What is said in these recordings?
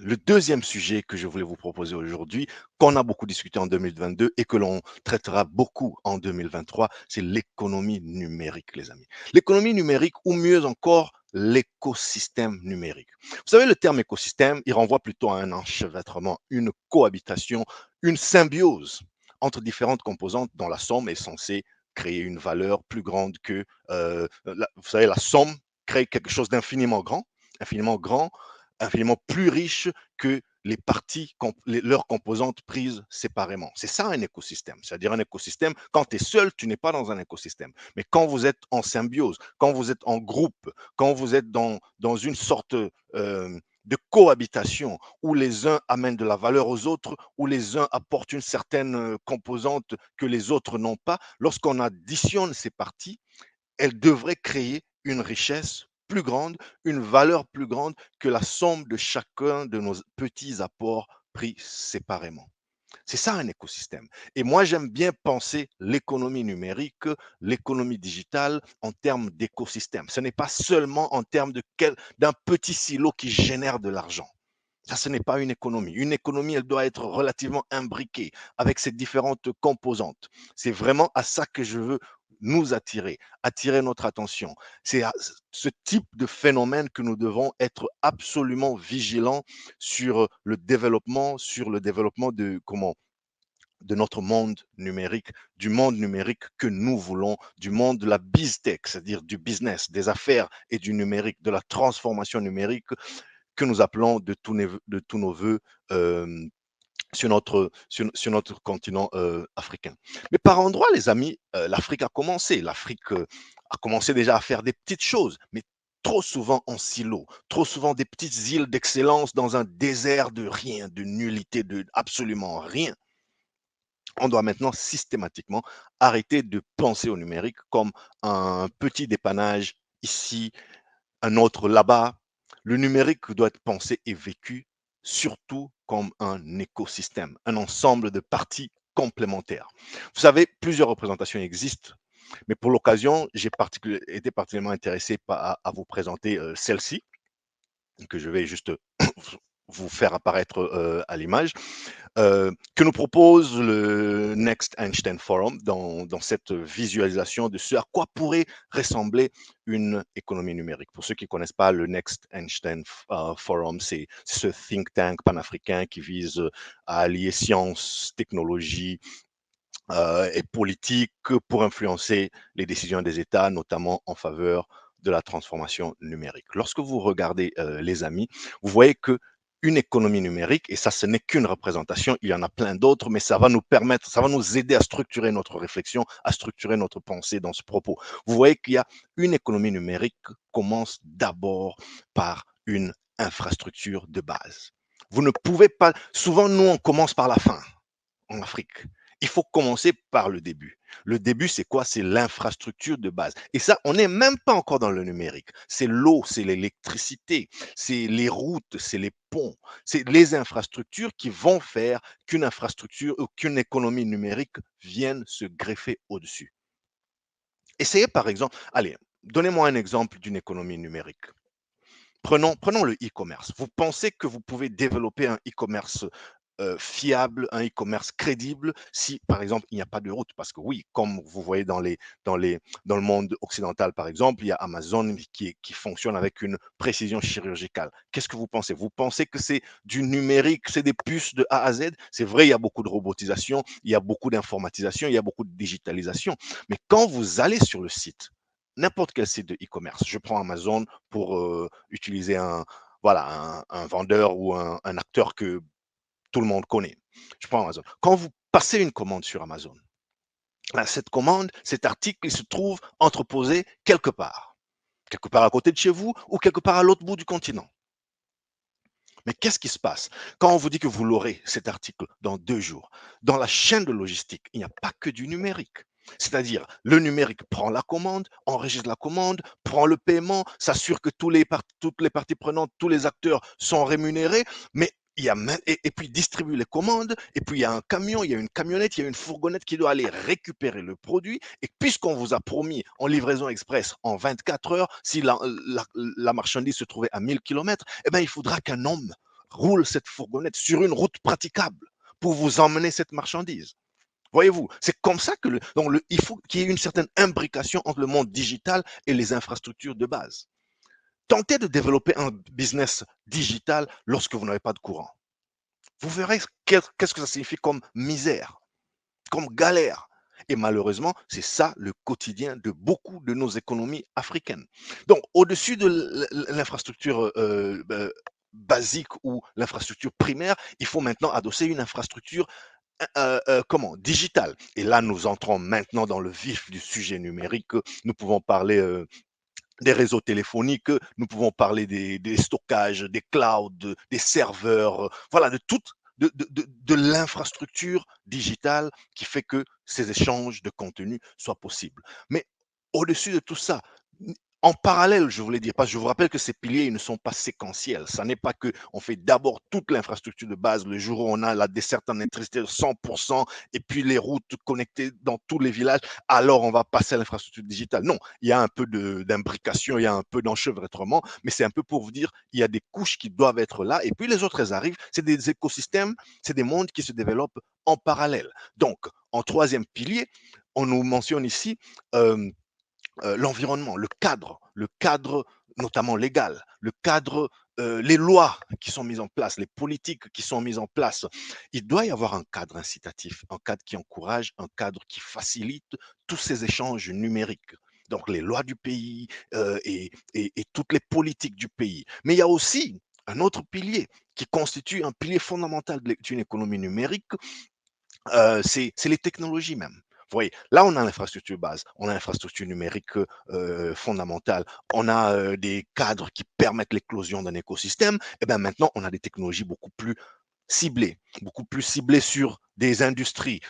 Le deuxième sujet que je voulais vous proposer aujourd'hui, qu'on a beaucoup discuté en 2022 et que l'on traitera beaucoup en 2023, c'est l'économie numérique, les amis. L'économie numérique, ou mieux encore, l'écosystème numérique. Vous savez, le terme écosystème, il renvoie plutôt à un enchevêtrement, une cohabitation, une symbiose entre différentes composantes dont la somme est censée créer une valeur plus grande que, vous savez, la somme crée quelque chose infiniment grand, infiniment plus riche que les parties, leurs composantes prises séparément. C'est ça un écosystème. C'est-à-dire un écosystème, quand tu es seul, tu n'es pas dans un écosystème. Mais quand vous êtes en symbiose, quand vous êtes en groupe, quand vous êtes dans une sorte de cohabitation où les uns amènent de la valeur aux autres, où les uns apportent une certaine composante que les autres n'ont pas, lorsqu'on additionne ces parties, elle devrait créer une richesse plus grande, une valeur plus grande que la somme de chacun de nos petits apports pris séparément. C'est ça un écosystème. Et moi, j'aime bien penser l'économie numérique, l'économie digitale en termes d'écosystème. Ce n'est pas seulement en termes d'un petit silo qui génère de l'argent. Ça, ce n'est pas une économie. Une économie, elle doit être relativement imbriquée avec ses différentes composantes. C'est vraiment à ça que je veux nous attirer notre attention. C'est à ce type de phénomène que nous devons être absolument vigilants sur le développement de notre monde numérique, du monde numérique que nous voulons, du monde de la BizTech, c'est-à-dire du business, des affaires et du numérique, de la transformation numérique que nous appelons de tous nos voeux sur notre continent africain. Mais par endroits, les amis, l'Afrique a commencé. L'Afrique a commencé déjà à faire des petites choses, mais trop souvent en silo, trop souvent des petites îles d'excellence dans un désert de rien, de nullité, de absolument rien. On doit maintenant systématiquement arrêter de penser au numérique comme un petit dépannage ici, un autre là-bas. Le numérique doit être pensé et vécu surtout comme un écosystème, un ensemble de parties complémentaires. Vous savez, plusieurs représentations existent, mais pour l'occasion, été particulièrement intéressé à vous présenter celle-ci, que je vais juste vous faire apparaître à l'image, que nous propose le Next Einstein Forum dans cette visualisation de ce à quoi pourrait ressembler une économie numérique. Pour ceux qui ne connaissent pas le Next Einstein Forum, c'est ce think tank panafricain qui vise à allier science, technologie, et politique pour influencer les décisions des États, notamment en faveur de la transformation numérique. Lorsque vous regardez les amis, vous voyez que une économie numérique, et ça ce n'est qu'une représentation, il y en a plein d'autres, mais ça va nous permettre, ça va nous aider à structurer notre réflexion, à structurer notre pensée dans ce propos. Vous voyez qu'il y a une économie numérique commence d'abord par une infrastructure de base. Vous ne pouvez pas, souvent nous on commence par la fin en Afrique. Il faut commencer par le début. Le début, c'est quoi? C'est l'infrastructure de base. Et ça, on n'est même pas encore dans le numérique. C'est l'eau, c'est l'électricité, c'est les routes, c'est les ponts, c'est les infrastructures qui vont faire qu'une infrastructure ou qu'une économie numérique vienne se greffer au-dessus. Essayez par exemple, allez, donnez-moi un exemple d'une économie numérique. Prenons le e-commerce. Vous pensez que vous pouvez développer un e-commerce fiable, un e-commerce crédible si, par exemple, il n'y a pas de route. Parce que oui, comme vous voyez dans le monde occidental, par exemple, il y a Amazon qui fonctionne avec une précision chirurgicale. Qu'est-ce que vous pensez? Vous pensez que c'est du numérique, c'est des puces de A à Z? C'est vrai, il y a beaucoup de robotisation, il y a beaucoup d'informatisation, il y a beaucoup de digitalisation. Mais quand vous allez sur le site, n'importe quel site de e-commerce, je prends Amazon pour utiliser un vendeur ou un acteur que tout le monde connaît. Je prends Amazon. Quand vous passez une commande sur Amazon, cette commande, cet article, il se trouve entreposé quelque part à côté de chez vous ou quelque part à l'autre bout du continent. Mais qu'est-ce qui se passe quand on vous dit que vous l'aurez, cet article, dans 2 jours? Dans la chaîne de logistique, il n'y a pas que du numérique. C'est-à-dire, le numérique prend la commande, enregistre la commande, prend le paiement, s'assure que toutes les parties prenantes, tous les acteurs sont rémunérés, mais il y a même, et puis distribue les commandes, et puis il y a un camion, il y a une camionnette, il y a une fourgonnette qui doit aller récupérer le produit, et puisqu'on vous a promis en livraison express en 24 heures, si la marchandise se trouvait à 1000 km, eh ben, il faudra qu'un homme roule cette fourgonnette sur une route praticable pour vous emmener cette marchandise. Voyez-vous, c'est comme ça que il faut qu'il y ait une certaine imbrication entre le monde digital et les infrastructures de base. Tentez de développer un business digital lorsque vous n'avez pas de courant. Vous verrez qu'est-ce que ça signifie comme misère, comme galère. Et malheureusement, c'est ça le quotidien de beaucoup de nos économies africaines. Donc, au-dessus de l'infrastructure basique ou l'infrastructure primaire, il faut maintenant adosser une infrastructure digitale. Et là, nous entrons maintenant dans le vif du sujet numérique. Nous pouvons parler des réseaux téléphoniques, nous pouvons parler des stockages, des clouds, des serveurs, voilà, de toute de l'infrastructure digitale qui fait que ces échanges de contenu soient possibles. Mais au-dessus de tout ça, en parallèle, je voulais dire, parce que je vous rappelle que ces piliers ils ne sont pas séquentiels. Ça n'est pas que on fait d'abord toute l'infrastructure de base le jour où on a la desserte en électricité de 100% et puis les routes connectées dans tous les villages, alors on va passer à l'infrastructure digitale. Non, il y a un peu d'imbrication, il y a un peu d'enchevêtrement, mais c'est un peu pour vous dire, il y a des couches qui doivent être là, et puis les autres, elles arrivent. C'est des écosystèmes, c'est des mondes qui se développent en parallèle. Donc, en troisième pilier, on nous mentionne ici l'environnement, le cadre notamment légal, le cadre, les lois qui sont mises en place, les politiques qui sont mises en place. Il doit y avoir un cadre incitatif, un cadre qui encourage, un cadre qui facilite tous ces échanges numériques. Donc les lois du pays et toutes les politiques du pays. Mais il y a aussi un autre pilier qui constitue un pilier fondamental d'une économie numérique, c'est les technologies même. Vous voyez, là, on a l'infrastructure base, on a l'infrastructure numérique fondamentale, on a des cadres qui permettent l'éclosion d'un écosystème. Et bien maintenant, on a des technologies beaucoup plus ciblées sur des industries,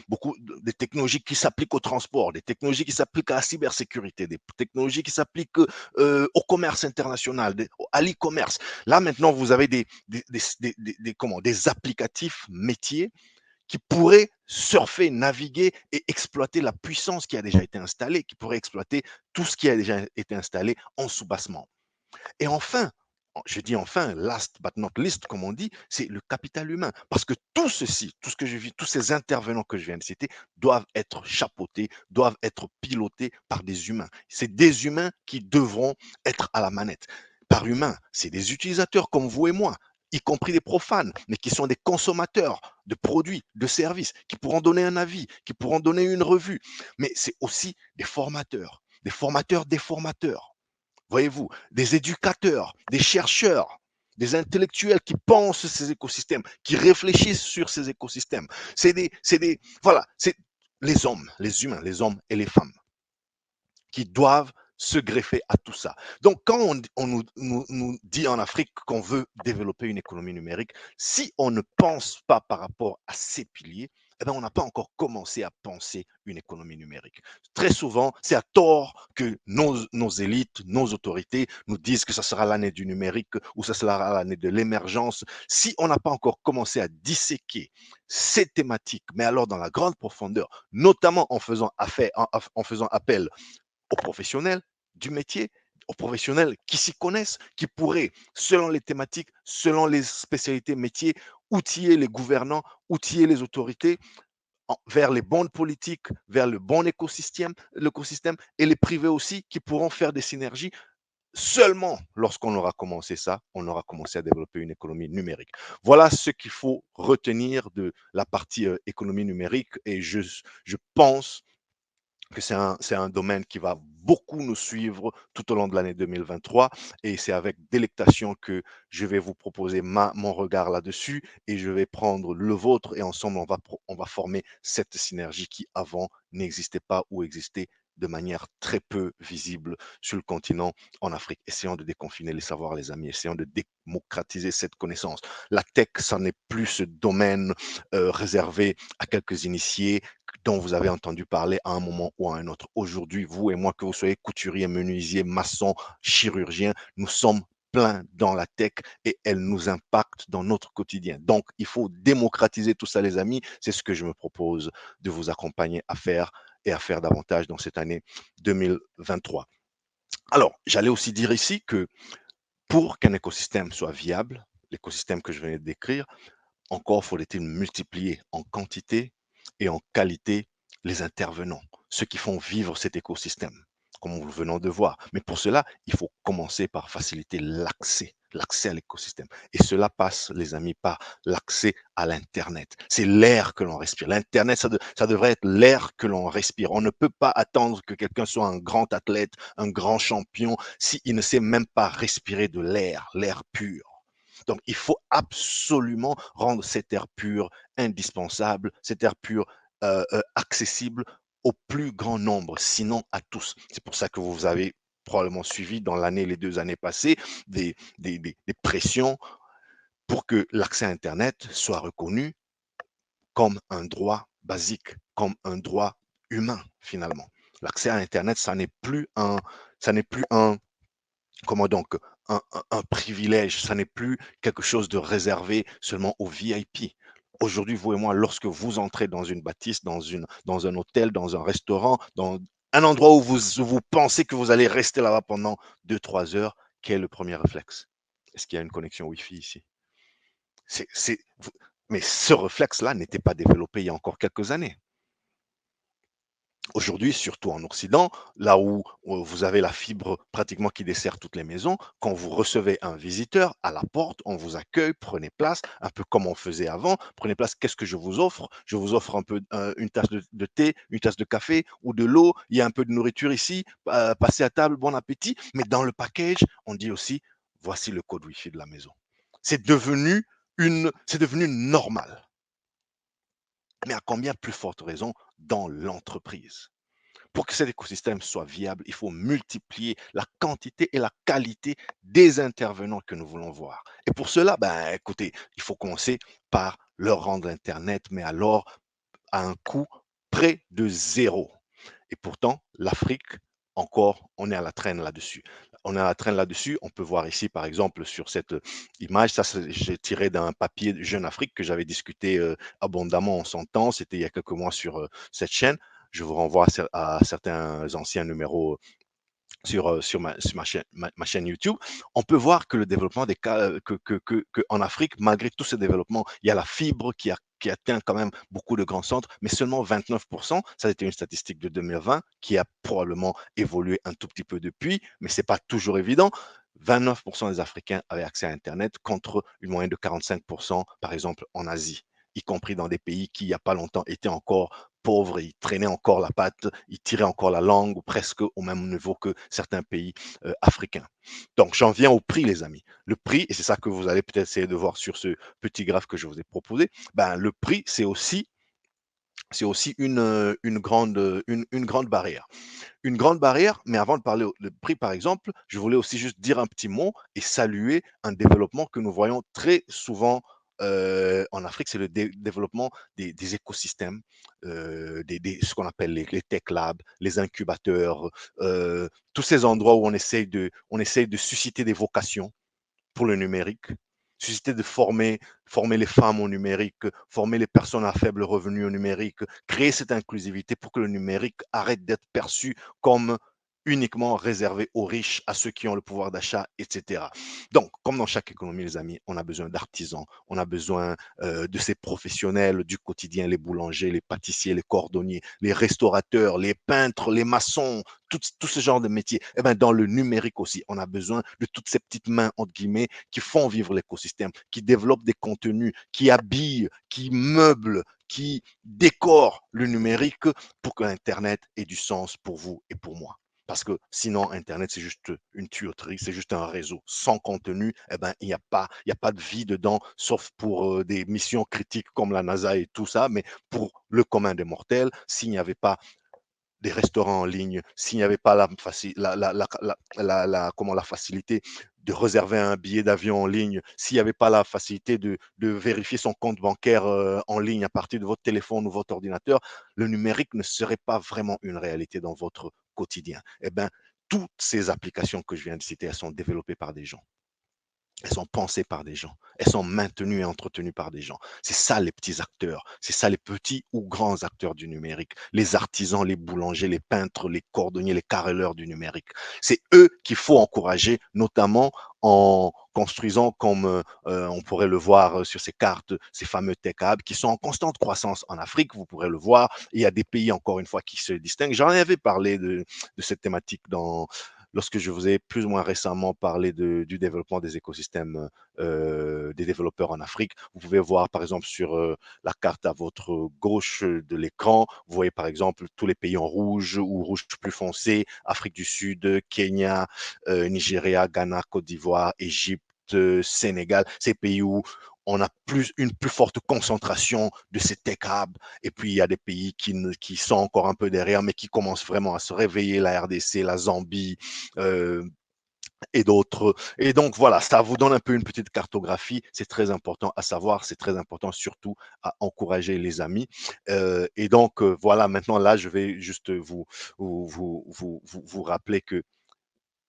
des technologies qui s'appliquent au transport, des technologies qui s'appliquent à la cybersécurité, des technologies qui s'appliquent au commerce international, à l'e-commerce. Là, maintenant, vous avez des applicatifs métiers qui pourrait surfer, naviguer et exploiter la puissance qui a déjà été installée, qui pourrait exploiter tout ce qui a déjà été installé en soubassement. Et enfin, je dis enfin, last but not least, comme on dit, c'est le capital humain. Parce que tout ceci, tout ce que je vis, tous ces intervenants que je viens de citer, doivent être chapeautés, doivent être pilotés par des humains. C'est des humains qui devront être à la manette. Par humains, c'est des utilisateurs comme vous et moi, y compris des profanes, mais qui sont des consommateurs de produits, de services, qui pourront donner un avis, qui pourront donner une revue. Mais c'est aussi des formateurs des formateurs. Voyez-vous, des éducateurs, des chercheurs, des intellectuels qui pensent ces écosystèmes, qui réfléchissent sur ces écosystèmes. Voilà, c'est les hommes, les humains, les hommes et les femmes qui doivent se greffer à tout ça. Donc, quand on nous dit en Afrique qu'on veut développer une économie numérique, si on ne pense pas par rapport à ces piliers, eh bien, on n'a pas encore commencé à penser une économie numérique. Très souvent, c'est à tort que nos élites, nos autorités nous disent que ça sera l'année du numérique ou ça sera l'année de l'émergence. Si on n'a pas encore commencé à disséquer ces thématiques, mais alors dans la grande profondeur, notamment en faisant appel aux professionnels du métier, aux professionnels qui s'y connaissent, qui pourraient, selon les thématiques, selon les spécialités métiers, outiller les gouvernants, outiller les autorités vers les bonnes politiques, vers le bon l'écosystème et les privés aussi qui pourront faire des synergies. Seulement lorsqu'on aura commencé ça, on aura commencé à développer une économie numérique. Voilà ce qu'il faut retenir de la partie économie numérique et je pense que c'est un domaine qui va beaucoup nous suivre tout au long de l'année 2023 et c'est avec délectation que je vais vous proposer mon regard là-dessus et je vais prendre le vôtre et ensemble on va former cette synergie qui avant n'existait pas ou existait de manière très peu visible sur le continent en Afrique. Essayons de déconfiner les savoirs, les amis. Essayons de démocratiser cette connaissance. La tech, ça n'est plus ce domaine réservé à quelques initiés dont vous avez entendu parler à un moment ou à un autre. Aujourd'hui, vous et moi, que vous soyez couturier, menuisier, maçon, chirurgien, nous sommes plein dans la tech et elle nous impacte dans notre quotidien. Donc, il faut démocratiser tout ça, les amis. C'est ce que je me propose de vous accompagner à faire et à faire davantage dans cette année 2023. Alors, j'allais aussi dire ici que pour qu'un écosystème soit viable, l'écosystème que je venais de décrire, encore faut-il multiplier en quantité et en qualité les intervenants, ceux qui font vivre cet écosystème, comme nous venons de voir. Mais pour cela, il faut commencer par faciliter l'accès à l'écosystème. Et cela passe, les amis, par l'accès à l'Internet. C'est l'air que l'on respire. L'Internet, ça devrait être l'air que l'on respire. On ne peut pas attendre que quelqu'un soit un grand athlète, un grand champion, s'il ne sait même pas respirer de l'air pur. Donc, il faut absolument rendre cet air pur indispensable, cet air pur accessible au plus grand nombre, sinon à tous. C'est pour ça que vous avez probablement suivi dans l'année, les 2 années passées, des pressions pour que l'accès à Internet soit reconnu comme un droit basique, comme un droit humain, finalement. L'accès à Internet, ça n'est plus un, comment donc, un privilège, ça n'est plus quelque chose de réservé seulement aux VIP. Aujourd'hui, vous et moi, lorsque vous entrez dans une bâtisse, dans un hôtel, dans un restaurant, dans un endroit où vous pensez que vous allez rester là-bas pendant 2, 3 heures, quel est le premier réflexe? Est-ce qu'il y a une connexion Wi-Fi ici? C'est, c'est, mais ce réflexe-là n'était pas développé il y a encore quelques années. Aujourd'hui, surtout en Occident, là où vous avez la fibre pratiquement qui dessert toutes les maisons, quand vous recevez un visiteur à la porte, on vous accueille, prenez place, un peu comme on faisait avant. Prenez place, qu'est-ce que je vous offre? Je vous offre un peu une tasse de thé, une tasse de café ou de l'eau. Il y a un peu de nourriture ici. Passez à table, bon appétit. Mais dans le package, on dit aussi, voici le code Wi-Fi de la maison. C'est devenu normal. Mais à combien plus forte raison dans l'entreprise? Pour que cet écosystème soit viable, il faut multiplier la quantité et la qualité des intervenants que nous voulons voir. Et pour cela, ben, écoutez, il faut commencer par leur rendre Internet, mais alors à un coût près de zéro. Et pourtant, l'Afrique, encore, on est à la traîne là-dessus. On est à la traîne là-dessus. On peut voir ici, par exemple, sur cette image, ça, j'ai tiré d'un papier de Jeune Afrique que j'avais discuté abondamment en son temps. C'était il y a quelques mois sur cette chaîne. Je vous renvoie à certains anciens numéros sur ma chaîne YouTube, on peut voir que le développement des cas, que en Afrique, malgré tout ce développement, il y a la fibre qui atteint quand même beaucoup de grands centres, mais seulement 29%, ça a été une statistique de 2020 qui a probablement évolué un tout petit peu depuis, mais c'est pas toujours évident. 29% des Africains avaient accès à Internet contre une moyenne de 45% par exemple en Asie, y compris dans des pays qui il n'y a pas longtemps étaient encore pauvres, ils traînaient encore la patte, ils tiraient encore la langue, presque au même niveau que certains pays africains. Donc, j'en viens au prix, les amis. Le prix, et c'est ça que vous allez peut-être essayer de voir sur ce petit graphe que je vous ai proposé, ben, le prix, c'est aussi une grande barrière. Une grande barrière, mais avant de parler de prix, par exemple, je voulais aussi juste dire un petit mot et saluer un développement que nous voyons très souvent en Afrique, c'est le développement des écosystèmes, ce qu'on appelle les tech labs, les incubateurs, tous ces endroits où on essaye de susciter des vocations pour le numérique, susciter de former les femmes au numérique, former les personnes à faible revenu au numérique, créer cette inclusivité pour que le numérique arrête d'être perçu comme uniquement réservé aux riches, à ceux qui ont le pouvoir d'achat, etc. Donc, comme dans chaque économie, les amis, on a besoin d'artisans, on a besoin de ces professionnels du quotidien, les boulangers, les pâtissiers, les cordonniers, les restaurateurs, les peintres, les maçons, tout ce genre de métiers. Et ben, dans le numérique aussi, on a besoin de toutes ces petites mains, entre guillemets, qui font vivre l'écosystème, qui développent des contenus, qui habillent, qui meublent, qui décorent le numérique pour que Internet ait du sens pour vous et pour moi. Parce que sinon, Internet, c'est juste une tuyauterie, c'est juste un réseau. Sans contenu, eh ben, il y a pas de vie dedans, sauf pour des missions critiques comme la NASA et tout ça. Mais pour le commun des mortels, s'il n'y avait pas des restaurants en ligne, s'il n'y avait pas comment, la facilité de réserver un billet d'avion en ligne, s'il n'y avait pas la facilité de vérifier son compte bancaire en ligne à partir de votre téléphone ou votre ordinateur, le numérique ne serait pas vraiment une réalité dans votre quotidien. Eh bien, toutes ces applications que je viens de citer, elles sont développées par des gens. elles sont pensées par des gens. Elles sont maintenues et entretenues par des gens. C'est ça les petits acteurs. C'est ça les petits ou grands acteurs du numérique. Les artisans, les boulangers, les peintres, les cordonniers, les carreleurs du numérique. C'est eux qu'il faut encourager, notamment en construisant, comme on pourrait le voir sur ces cartes, ces fameux tech hubs qui sont en constante croissance en Afrique. Vous pourrez le voir. Il y a des pays, encore une fois, qui se distinguent. J'en avais parlé de cette thématique lorsque je vous ai plus ou moins récemment parlé du développement des écosystèmes des développeurs en Afrique. Vous pouvez voir par exemple sur la carte à votre gauche de l'écran, vous voyez par exemple tous les pays en rouge ou rouge plus foncé, Afrique du Sud, Kenya, Nigeria, Ghana, Côte d'Ivoire, Égypte, Sénégal, ces pays où on a une plus forte concentration de ces tech hubs. Et puis, il y a des pays qui sont encore un peu derrière, mais qui commencent vraiment à se réveiller, la RDC, la Zambie, et d'autres. Et donc, voilà, ça vous donne un peu une petite cartographie. C'est très important à savoir. C'est très important surtout à encourager les amis. Et donc, voilà, maintenant, là, je vais juste vous rappeler que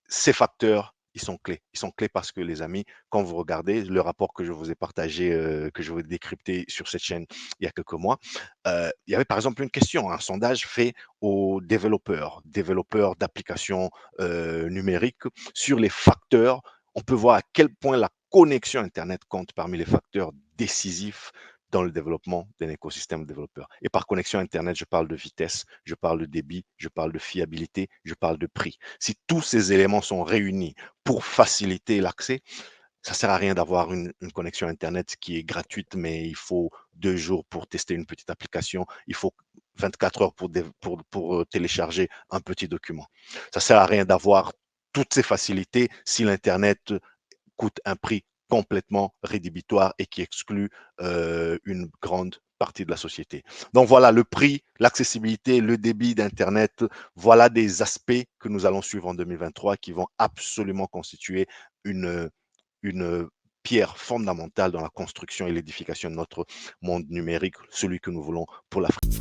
ces facteurs, ils sont clés. Ils sont clés parce que les amis, quand vous regardez le rapport que je vous ai partagé, que je vous ai décrypté sur cette chaîne il y a quelques mois, il y avait par exemple une question, un sondage fait aux développeurs d'applications numériques sur les facteurs. On peut voir à quel point la connexion Internet compte parmi les facteurs décisifs dans le développement d'un écosystème développeur. Et par connexion Internet, je parle de vitesse, je parle de débit, je parle de fiabilité, je parle de prix. Si tous ces éléments sont réunis pour faciliter l'accès, ça ne sert à rien d'avoir une connexion Internet qui est gratuite, mais il faut 2 jours pour tester une petite application, il faut 24 heures pour télécharger un petit document. Ça ne sert à rien d'avoir toutes ces facilités si l'Internet coûte un prix complètement rédhibitoire et qui exclut une grande partie de la société. Donc voilà, le prix, l'accessibilité, le débit d'Internet, voilà des aspects que nous allons suivre en 2023 qui vont absolument constituer une, une pierre fondamentale dans la construction et l'édification de notre monde numérique, celui que nous voulons pour l'Afrique.